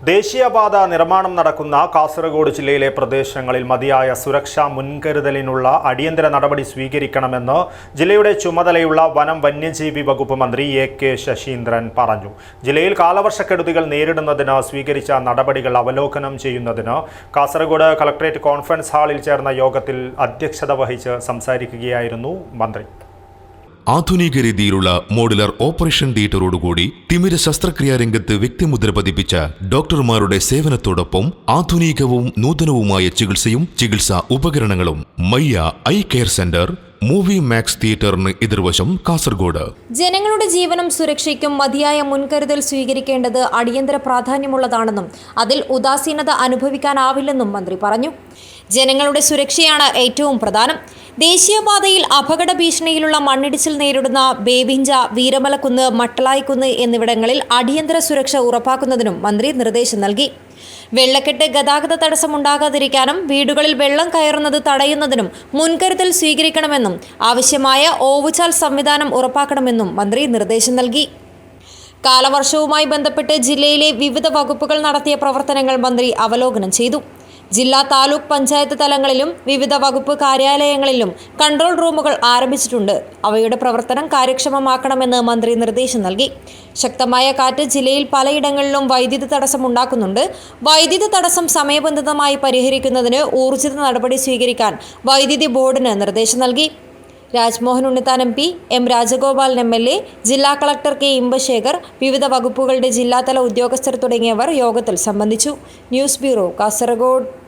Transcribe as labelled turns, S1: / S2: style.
S1: ദേശീയപാത നിർമ്മാണം നടക്കുന്ന കാസർഗോഡ് ജില്ലയിലെ പ്രദേശങ്ങളിൽ മതിയായ സുരക്ഷാ മുൻകരുതലിനുള്ള അടിയന്തര നടപടി സ്വീകരിക്കണമെന്ന് ജില്ലയുടെ ചുമതലയുള്ള വനം വന്യജീവി വകുപ്പ് മന്ത്രി എ.കെ. ശശീന്ദ്രൻ പറഞ്ഞു. ജില്ലയിൽ കാലവർഷക്കെടുതികൾ നേരിടുന്നതിന് സ്വീകരിച്ച നടപടികൾ അവലോകനം ചെയ്യുന്നതിന് കാസർഗോഡ് കളക്ടറേറ്റ് കോൺഫറൻസ് ഹാളിൽ ചേർന്ന യോഗത്തിൽ അധ്യക്ഷത വഹിച്ച് സംസാരിക്കുകയായിരുന്നു മന്ത്രി.
S2: ആധുനിക രീതിയിലുള്ള മോഡുലർ ഓപ്പറേഷൻ തിയേറ്ററോടുകൂടി തിമിര ശസ്ത്രക്രിയാ രംഗത്ത് വ്യക്തിമുദ്ര പതിപ്പിച്ച ഡോക്ടർമാരുടെ സേവനത്തോടൊപ്പം ആധുനികവും നൂതനവുമായ ചികിത്സാ ഉപകരണങ്ങളും Mayya eye care centre Movie Max തിയേറ്ററിന് എതിർവശം കാസർഗോഡ്.
S3: ജനങ്ങളുടെ ജീവനും സുരക്ഷയ്ക്കും മതിയായ മുൻകരുതൽ സ്വീകരിക്കേണ്ടത് അടിയന്തര പ്രാധാന്യമുള്ളതാണെന്നും അതിൽ ഉദാസീനത അനുഭവിക്കാനാവില്ലെന്നും മന്ത്രി പറഞ്ഞു. ജനങ്ങളുടെ സുരക്ഷയാണ് ഏറ്റവും പ്രധാനം. ദേശീയപാതയിൽ അപകട ഭീഷണിയിലുള്ള മണ്ണിടിച്ചിൽ നേരിടുന്ന ബേബിഞ്ച, വീരമലക്കുന്ന്, മട്ടളായിക്കുന്ന് എന്നിവിടങ്ങളിൽ അടിയന്തര സുരക്ഷ ഉറപ്പാക്കുന്നതിനും മന്ത്രി നിർദ്ദേശം നൽകി. വെള്ളക്കെട്ട്, ഗതാഗത തടസ്സമുണ്ടാകാതിരിക്കാനും വീടുകളിൽ വെള്ളം കയറുന്നത് തടയുന്നതിനും മുൻകരുതൽ സ്വീകരിക്കണമെന്നും ആവശ്യമായ ഓവുചാൽ സംവിധാനം ഉറപ്പാക്കണമെന്നും മന്ത്രി നിർദ്ദേശം നൽകി. കാലവർഷവുമായി ബന്ധപ്പെട്ട് ജില്ലയിലെ വിവിധ വകുപ്പുകൾ നടത്തിയ പ്രവർത്തനങ്ങൾ മന്ത്രി അവലോകനം ചെയ്തു. ജില്ലാ, താലൂക്ക്, പഞ്ചായത്ത് തലങ്ങളിലും വിവിധ വകുപ്പ് കാര്യാലയങ്ങളിലും കൺട്രോൾ റൂമുകൾ ആരംഭിച്ചിട്ടുണ്ട്. അവയുടെ പ്രവർത്തനം കാര്യക്ഷമമാക്കണമെന്ന് മന്ത്രി നിർദ്ദേശം നൽകി. ശക്തമായ കാറ്റ് ജില്ലയിൽ പലയിടങ്ങളിലും വൈദ്യുതി തടസ്സം ഉണ്ടാക്കുന്നുണ്ട്. വൈദ്യുതി തടസ്സം സമയബന്ധിതമായി പരിഹരിക്കുന്നതിന് ഊർജിത നടപടി സ്വീകരിക്കാൻ വൈദ്യുതി ബോർഡിന് നിർദ്ദേശം നൽകി. Rajmohan Unnithan MP, M. Rajagopalan MLA, ജില്ലാ കളക്ടർ K. ഇമ്പശേഖർ, വിവിധ വകുപ്പുകളുടെ ജില്ലാതല ഉദ്യോഗസ്ഥർ തുടങ്ങിയവർ യോഗത്തിൽ സംബന്ധിച്ചു. News bureau, Kasaragod.